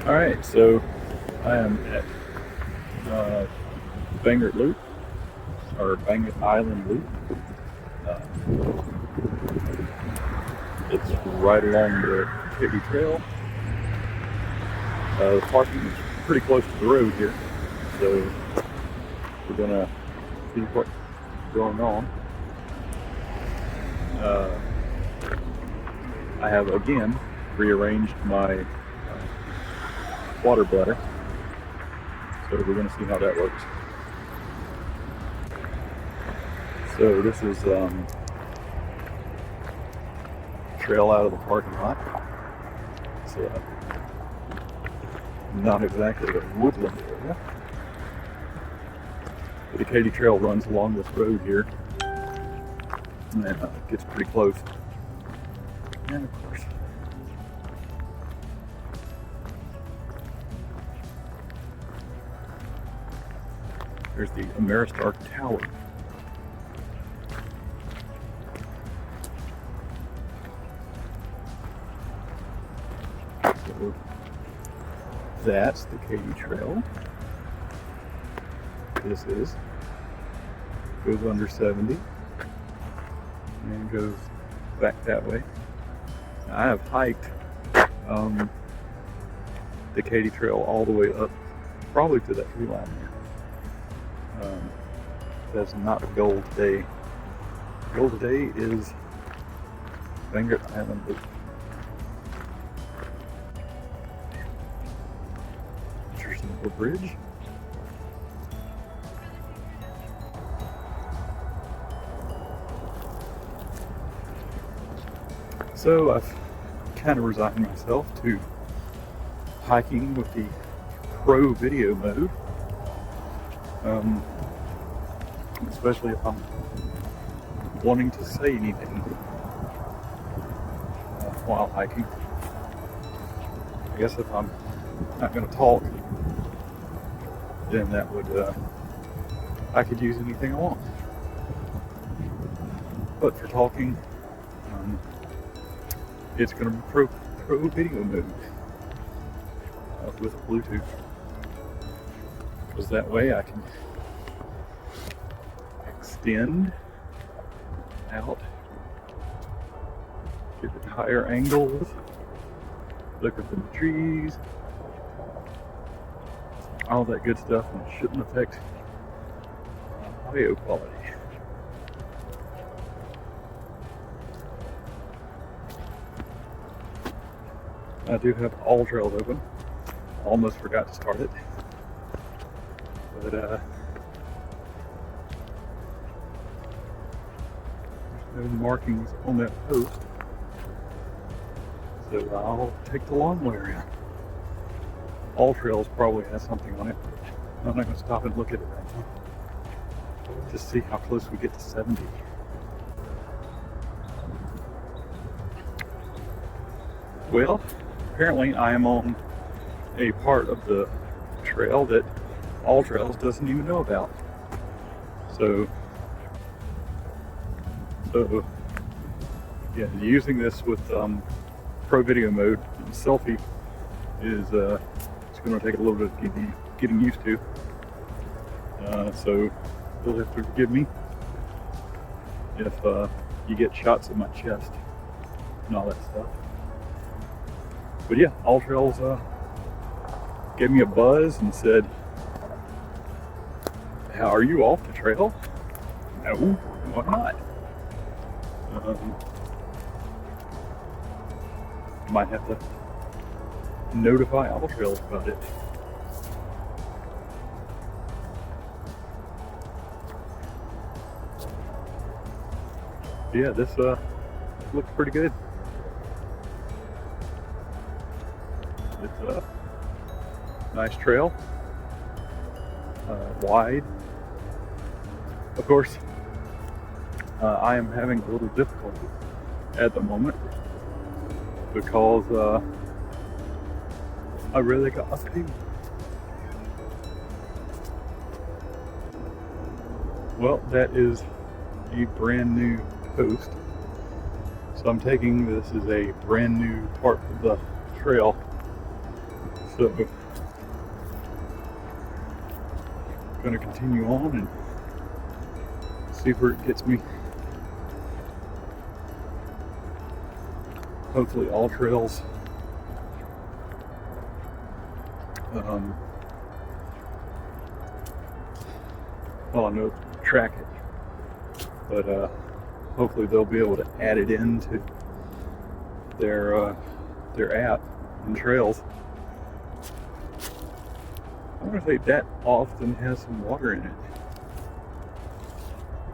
Alright, so I am at Bangert Loop, or Bangert Island Loop. Uh, it's right along the Katy Trail. The parking is pretty close to the road here, so we're gonna see what's going on. I have again rearranged my water bladder, so we're going to see how that works. So this is trail out of the parking lot. It's not exactly a woodland area. But the Katy Trail runs along this road here, and it gets pretty close. And of course, there's the Ameristar Tower. So that's the Katy Trail. This goes under 70 and goes back that way. I have hiked the Katy Trail all the way up, probably to that tree line there. That's not the goal today. The goal today is Bangert Island Loop. Interesting little bridge. So I've kind of resigned myself to hiking with the pro video mode, especially if I'm wanting to say anything while hiking. I guess if I'm not going to talk, then that would, I could use anything I want. But for talking, it's going to be pro video mode with Bluetooth, because that way I can extend out, get at higher angles, look up in the trees, all that good stuff, and it shouldn't affect audio quality. I do have all trails open. Almost forgot to start it, but there's no markings on that post, so I'll take the long way around. All trails probably has something on it. I'm not going to stop and look at it right now. Just see how close we get to 70. Well, apparently I am on a part of the trail that All Trails doesn't even know about. So yeah, using this with pro video mode and selfie is it's going to take a little bit of getting used to. So you'll have to forgive me if you get shots of my chest and all that stuff. But yeah, All Trails gave me a buzz and said, "How are you off the trail?" No, why not? Might have to notify All Trails about it. Yeah, this looks pretty good. It's a nice trail, wide. Of course, I am having a little difficulty at the moment because I really got a pee. Well, that is a brand new post. So I'm taking this as a brand new part of the trail. So I'm gonna continue on and see where it gets me. Hopefully all trails well, I know track it, but hopefully they'll be able to add it into their app and trails. I wonder if that often has some water in it.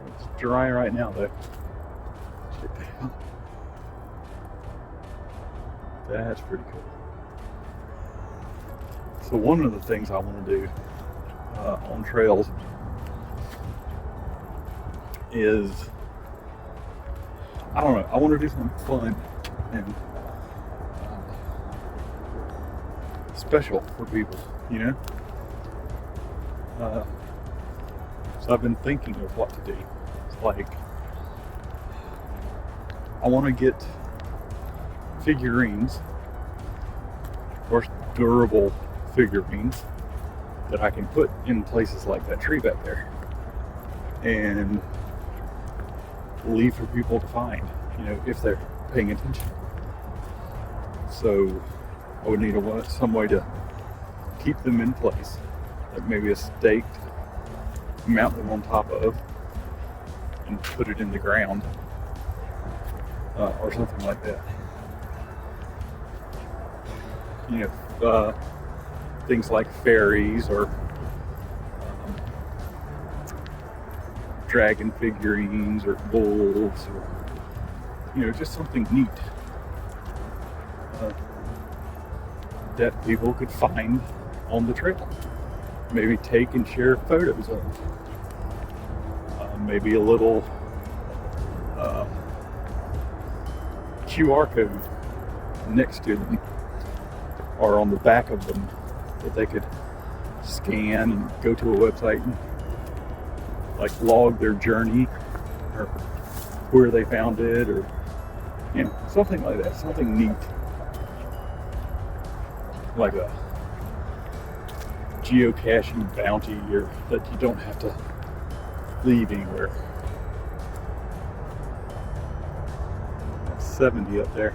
It's dry right now though. Check that out. That's pretty cool. So one of the things I want to do on trails is, I don't know, I want to do something fun and special for people, you know? So I've been thinking of what to do. It's like, I want to get figurines, of course durable figurines, that I can put in places like that tree back there and leave for people to find, you know, if they're paying attention. So I would need some way to keep them in place, like maybe a stake to mount them on top of and put it in the ground, or something like that. You know, things like fairies or dragon figurines or wolves, or, you know, just something neat that people could find on the trail. Maybe take and share photos of. Maybe a little QR code next to them or on the back of them that they could scan and go to a website and like log their journey or where they found it, or, you know, something like that, something neat, like a geocaching bounty, or that you don't have to leave anywhere. That's 70 up there.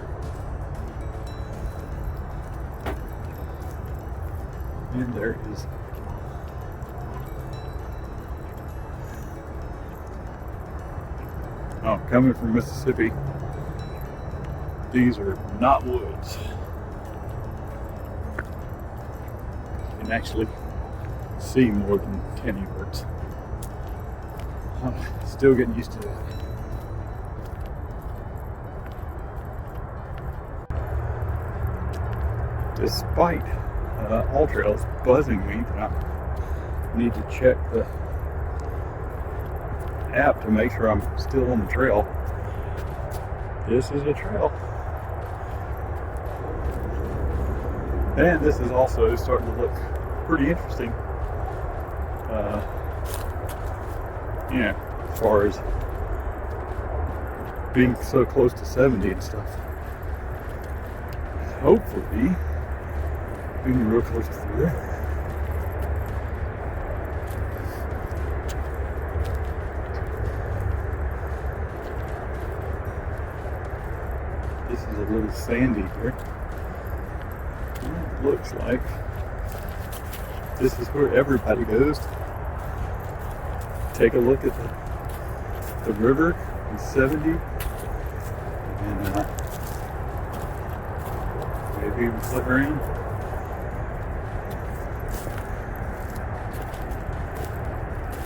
And there it is. Oh, coming from Mississippi, these are not woods. You can actually see more than 10 yards. I'm still getting used to that. Despite all trails buzzing me that I need to check the app to make sure I'm still on the trail. This is a trail. And this is also starting to look pretty interesting. Yeah, as far as being so close to 70 and stuff. Hopefully, being real close to 3. This is a little sandy here. It looks like this is where everybody goes. Take a look at the river in 70, and maybe even flip around.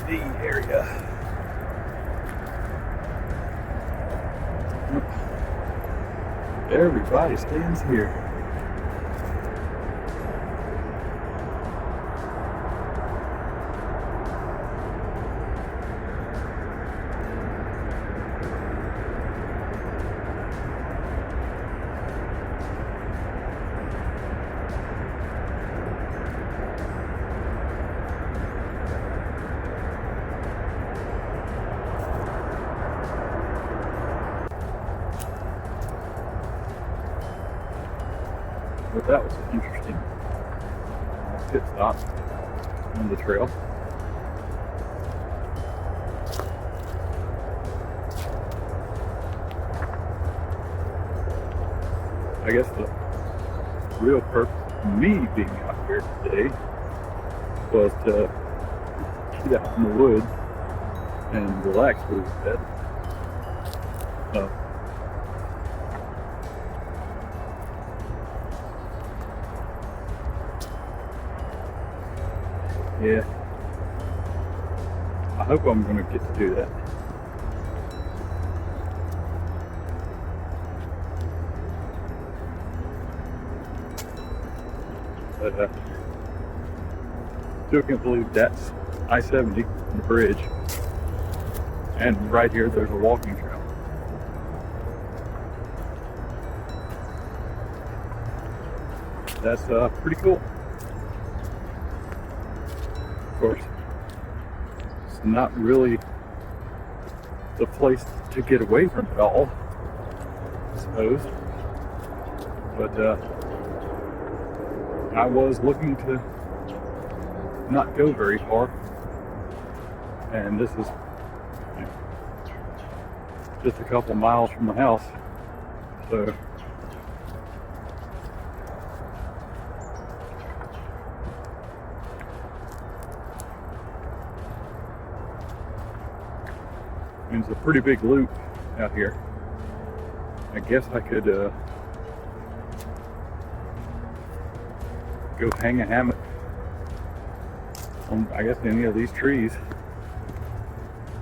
The area. Everybody stands here. But that was interesting. pit stop on the trail. I guess the real purpose of me being out here today was to get out in the woods and relax a little bit. Yeah, I hope I'm going to get to do that. But still can't believe that's I-70, the bridge, and right here there's a walking trail. That's pretty cool. Of course, it's not really the place to get away from it all, I suppose, but I was looking to not go very far, and this is just a couple miles from my house, so it's a pretty big loop out here. I guess I could go hang a hammock on, I guess, any of these trees,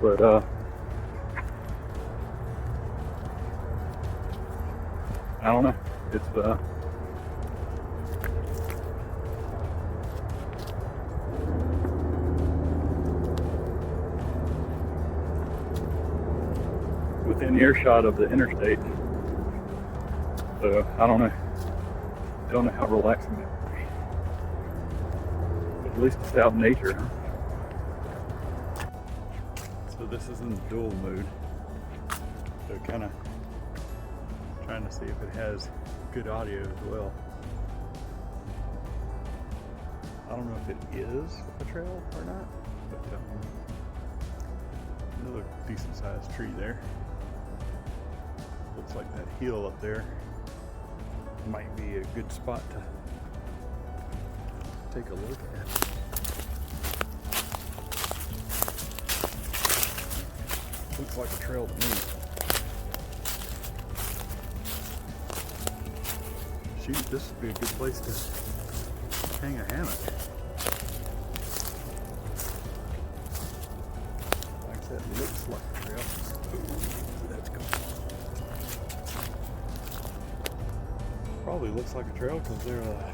but I don't know. It's within earshot of the interstate, so I don't know. Don't know how relaxing that would be. But at least it's out in nature. So this is in dual mode. So kind of trying to see if it has good audio as well. I don't know if it is a trail or not, but another decent sized tree there. Looks like that hill up there might be a good spot to take a look at. Looks like a trail to me. Shoot, this would be a good place to hang a hammock. Like that, looks like a trail. Ooh, that's cool. Probably looks like a trail because there's a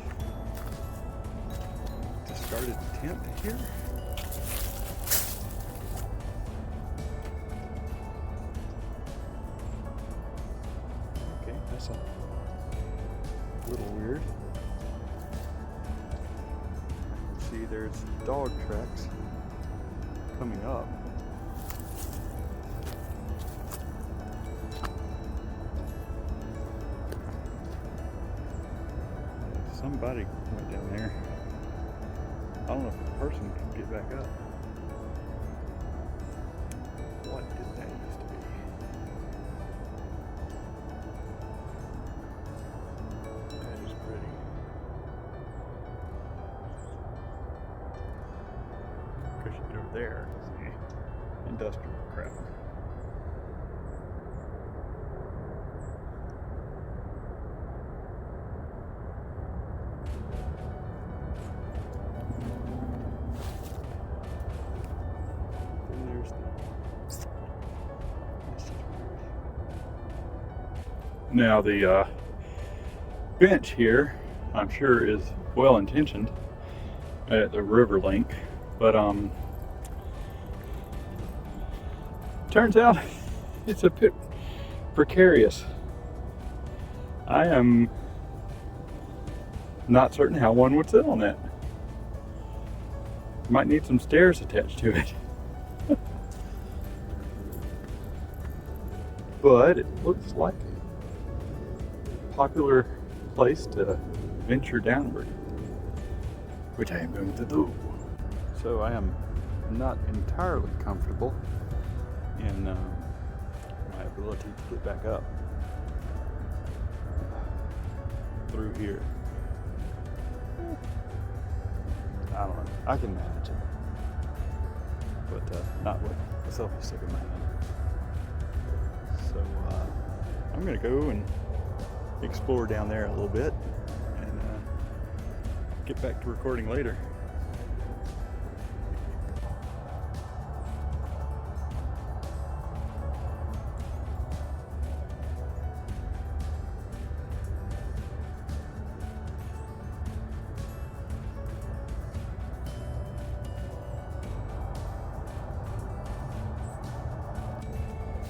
discarded tent here. Okay, that's a little weird. See, there's dog tracks coming up. Somebody went down there. I don't know if the person can get back up. What did that used to be? That is pretty. Because you get over there, see, industrial crap. Now the bench here, I'm sure, is well intentioned at the river link, but turns out it's a bit precarious. I am not certain how one would sit on that. Might need some stairs attached to it. But it looks like a popular place to venture downward. which I am going to do. So I am not entirely comfortable in my ability to get back up through here. I don't know. I can manage it, but not with a selfie stick in my hand. So I'm gonna go and explore down there a little bit and get back to recording later.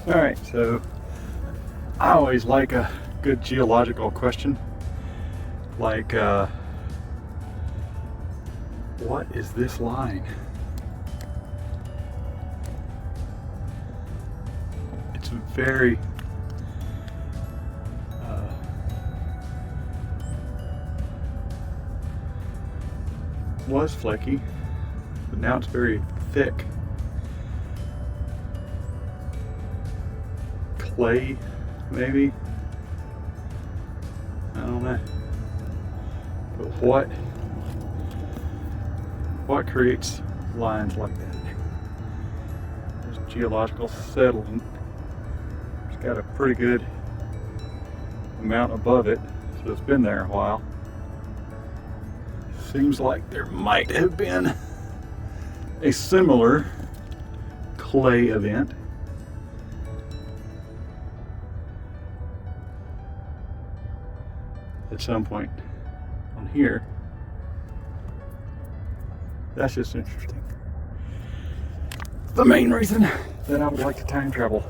All right, so I always like a good geological question, like what is this line? It's very was flecky, but now it's very thick. Clay, maybe? I don't know. But what creates lines like that? There's geological settling. It's got a pretty good amount above it, so it's been there a while. Seems like there might have been a similar clay event at some point on here. That's just interesting. The main reason that I would like to time travel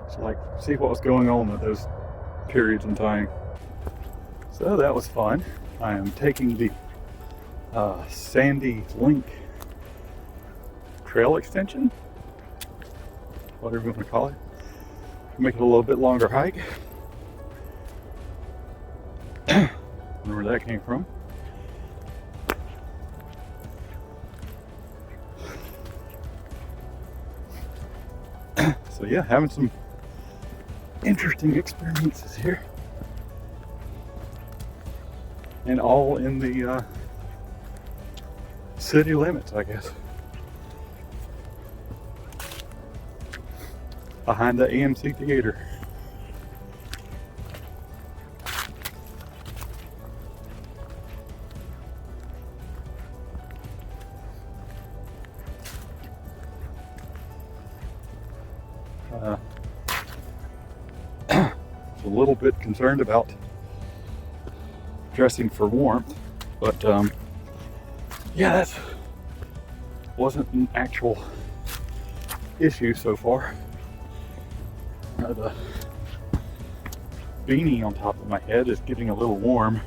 is like see what was going on at those periods in time. So that was fun. I am taking the Sandy Link trail extension, whatever you want to call it, make it a little bit longer hike. Wonder where that came from. So yeah, having some interesting experiences here, and all in the city limits, I guess. Behind the AMC theater. A little bit concerned about dressing for warmth, but yeah, that wasn't an actual issue so far. The beanie on top of my head is getting a little warm.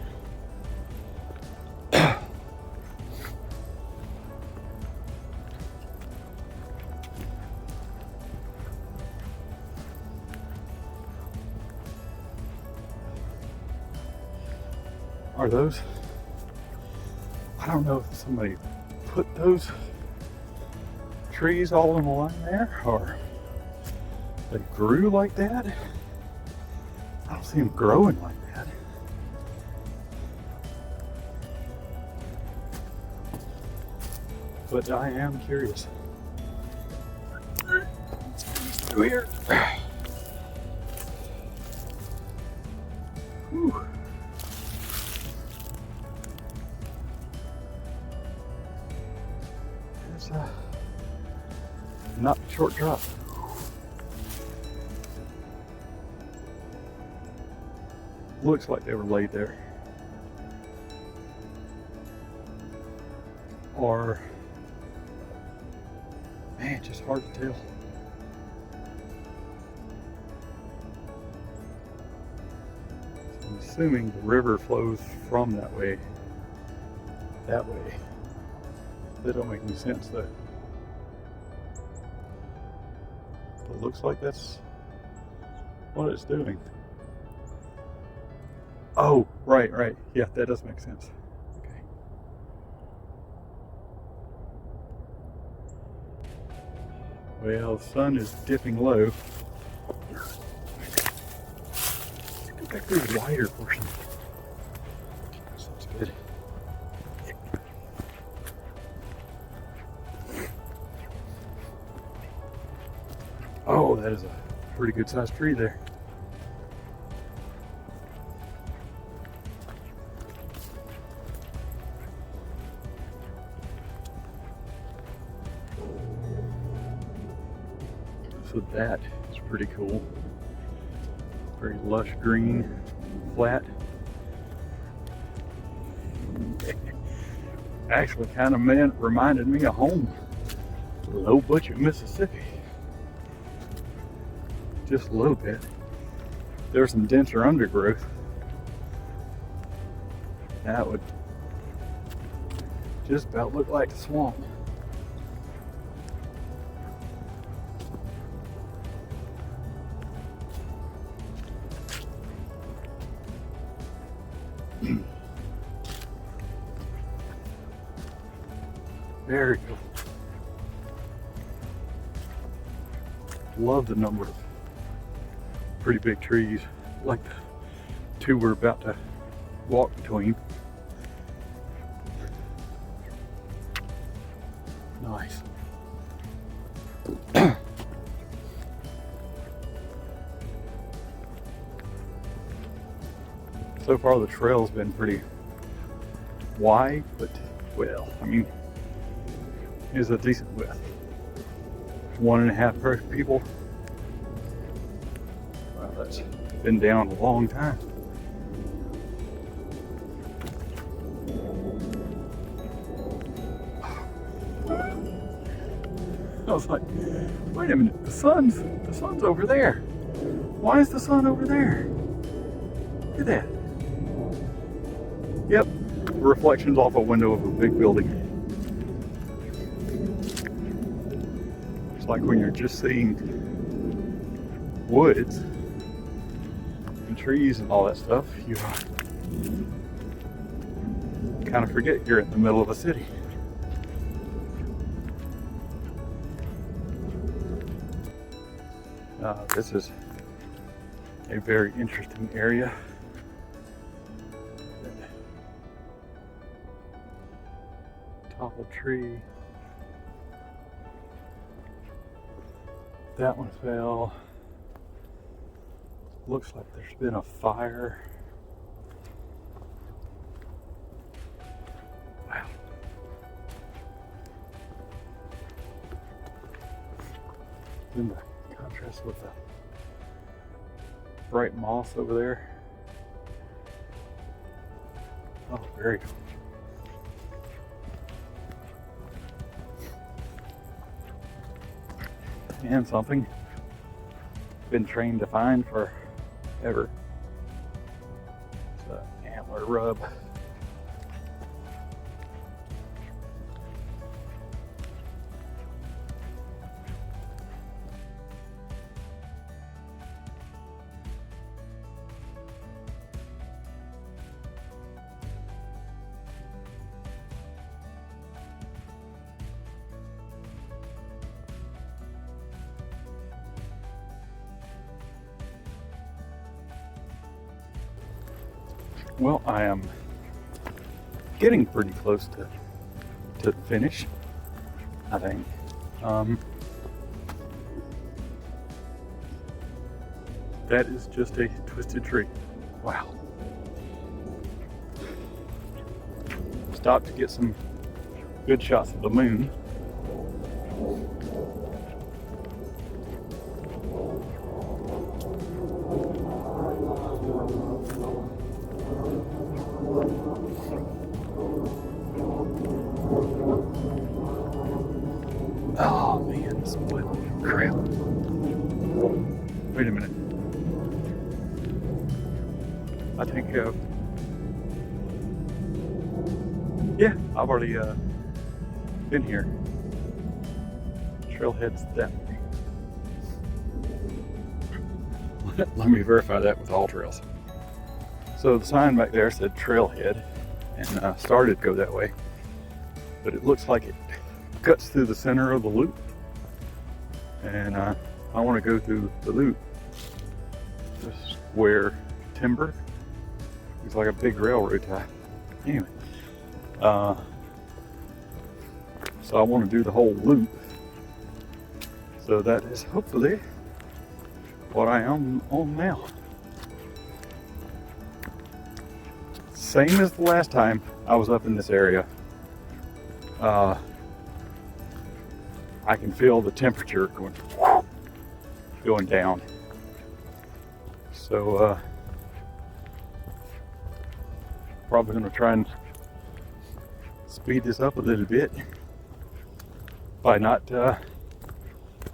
Are those? I don't know if somebody put those trees all in a line there, or they grew like that. I don't see them growing like that. But I am curious. Let's get through here. Whew. It's not a short drop. Looks like they were laid there. Or, man, just hard to tell. So I'm assuming the river flows from that way. That way. That don't make any sense though. It looks like that's what it's doing. Oh, right. Yeah, that does make sense. Okay. Well, the sun is dipping low. Let's go back through the wider portion. This looks good. Oh, that is a pretty good sized tree there. So that is pretty cool. Very lush green, flat. Actually kind of reminded me of home. Low budget Mississippi. Just a little bit. There's some denser undergrowth. That would just about look like the swamp. Very cool. Love the number of pretty big trees, like the two we're about to walk between. Nice. So far the trail's been pretty wide, but well, I mean, it's a decent width. 1.5 people. Wow, that's been down a long time. I was like, wait a minute, the sun's over there. Why is the sun over there? Look at that. Yep, reflections off a window of a big building. It's like when you're just seeing woods and trees and all that stuff, you kind of forget you're in the middle of a city. This is a very interesting area. Toppled tree. That one fell. Looks like there's been a fire. Wow. In the contrast with the bright moss over there. Oh, very cool. And something been trained to find forever. It's an antler rub. Well, I am getting pretty close to finish, I think. That is just a twisted tree. Wow. Stopped to get some good shots of the moon. Oh man, this wood crap. Wait a minute. I think, yeah, I've already been here. Trailhead's that way. Let me verify that with all trails. So the sign back there said trailhead and started to go that way, but it looks like it cuts through the center of the loop and I want to go through the loop. Just where timber is like a big railroad tie. Anyway, so I want to do the whole loop. So that is hopefully what I am on now. Same as the last time I was up in this area. I can feel the temperature going down. So probably gonna try and speed this up a little bit by not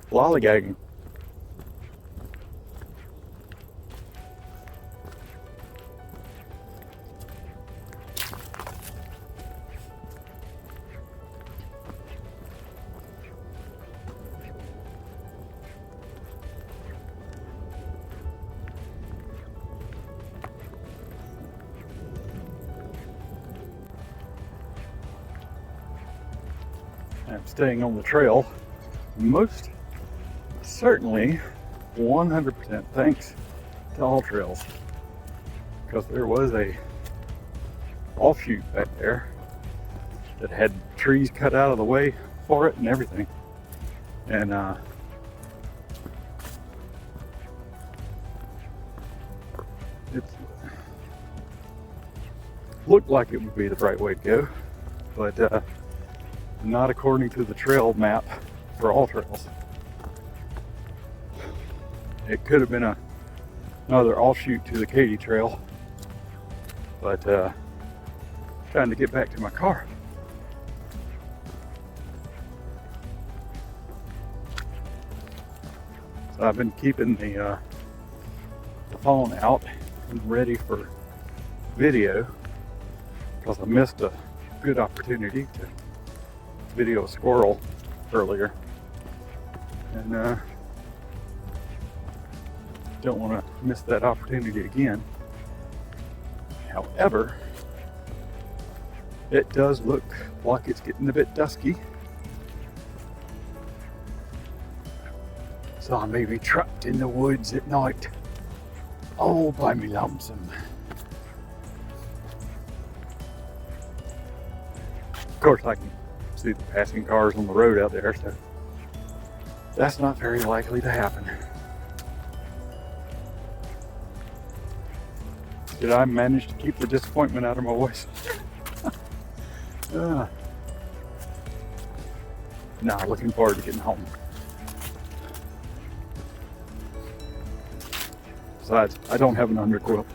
lollygagging. I'm staying on the trail, most certainly 100% thanks to All Trails, because there was a offshoot back there that had trees cut out of the way for it and everything, and it looked like it would be the right way to go, but not according to the trail map for All Trails. It could have been another offshoot to the Katy Trail, but trying to get back to my car. So I've been keeping the phone out and ready for video, because I missed a good opportunity to video a squirrel earlier, and don't want to miss that opportunity again. However, it does look like it's getting a bit dusky, so I may be trapped in the woods at night all by me lonesome. Of course, I can see the passing cars on the road out there, so that's not very likely to happen. Did I manage to keep the disappointment out of my voice? Nah, looking forward to getting home. Besides, I don't have an underquilt.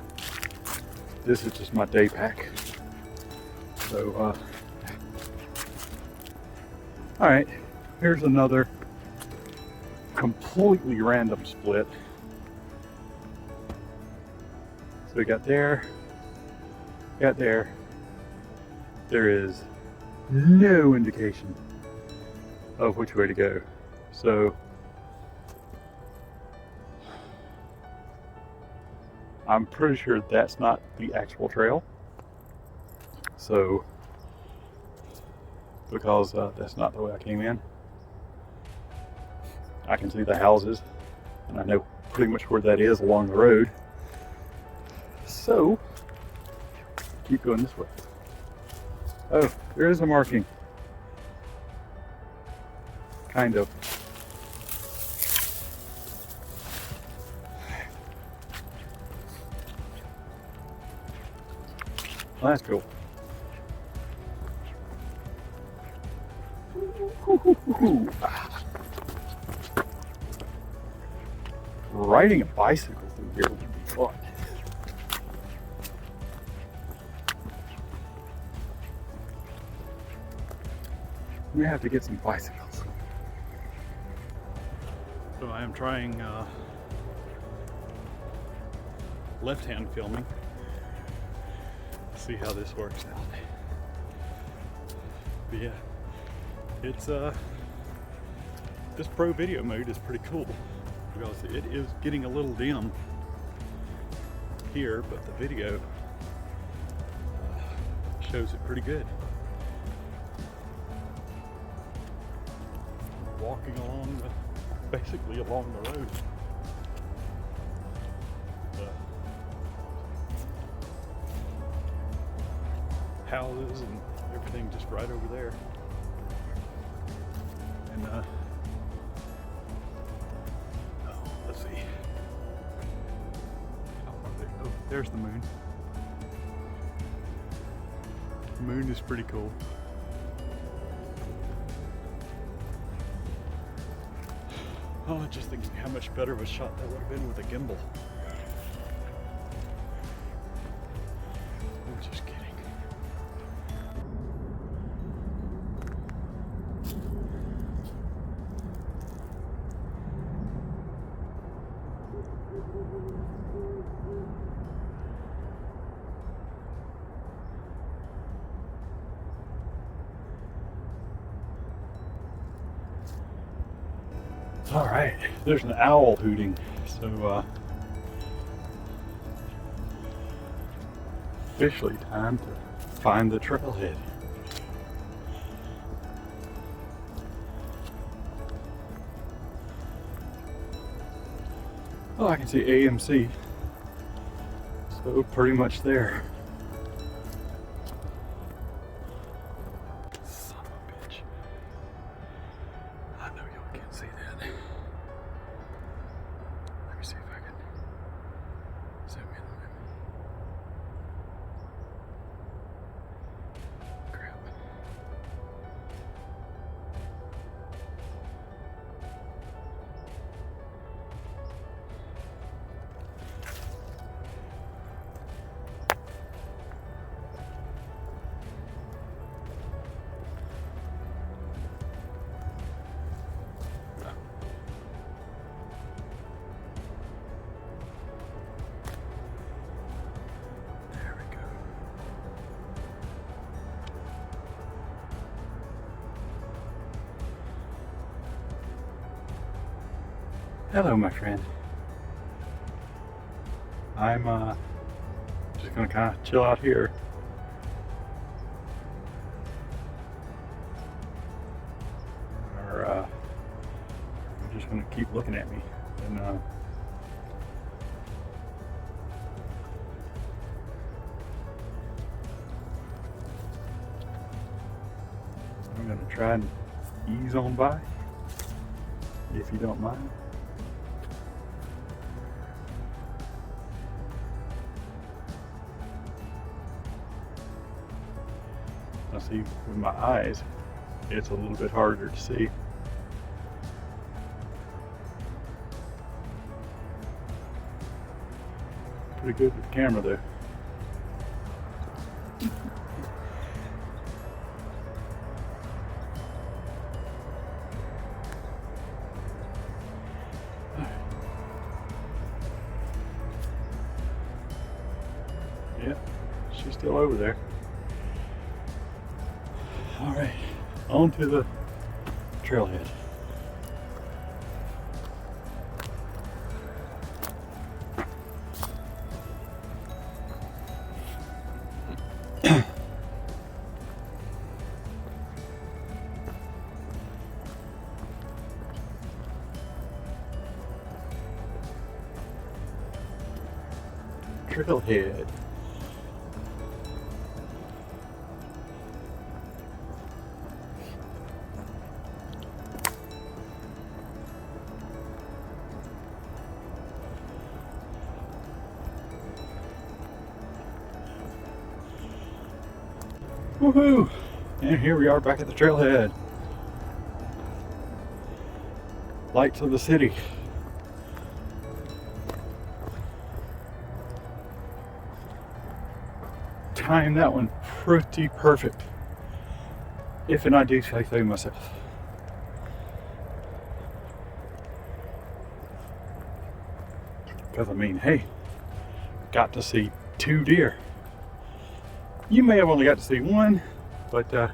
This is just my day pack. So, all right, here's another completely random split. So we got there, got there. There is no indication of which way to go. So I'm pretty sure that's not the actual trail. So, because that's not the way I came in. I can see the houses, and I know pretty much where that is along the road. So, keep going this way. Oh, there is a marking. Kind of. Well, that's cool. Riding a bicycle through here would be fun. We have to get some bicycles. So I am trying left-hand filming. See how this works out. But yeah, it's this pro video mode is pretty cool, because it is getting a little dim here, but the video shows it pretty good. Walking along basically along the road. Houses and everything just right over there. And let's see. Oh, there's the moon. The moon is pretty cool. Oh, it just thinks how much better of a shot that would have been with a gimbal. I'm just kidding. All right, there's an owl hooting, so officially time to find the trailhead. Oh, I can see AMC, so pretty much there. Son of a bitch. I know y'all can't see that. Let me see if I can zoom in on him. Crap. Hello, my friend. I'm just gonna kind of chill out here. Or you're just gonna keep looking at me, and I'm gonna try and ease on by, if you don't mind. I see with my eyes, it's a little bit harder to see. Pretty good with the camera though. Yeah, she's still over there. All right, on to the trailhead. Trailhead. Woohoo! And here we are back at the trailhead. Lights of the city. Timed that one pretty perfect. If and I do say so myself. Because I mean, hey, got to see 2 deer. You may have only got to see one, but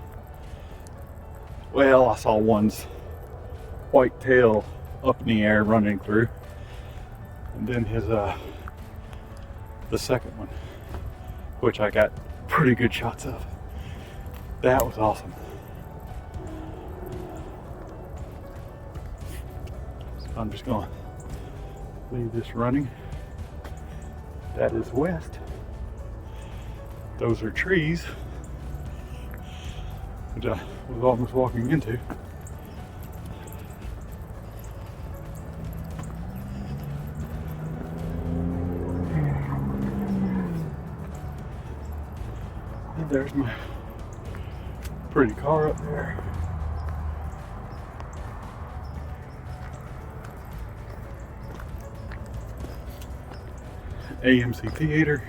well, I saw one's white tail up in the air running through, and then his the second one, which I got pretty good shots of. That was awesome. I'm just gonna leave this running. That is west. Those are trees that I was almost walking into. And there's my pretty car up there. AMC Theater.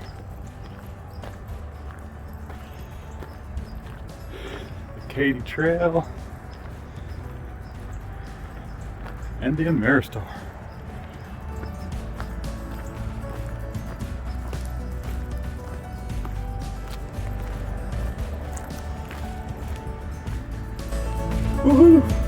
The Katy Trail. And the Ameristar. Woohoo!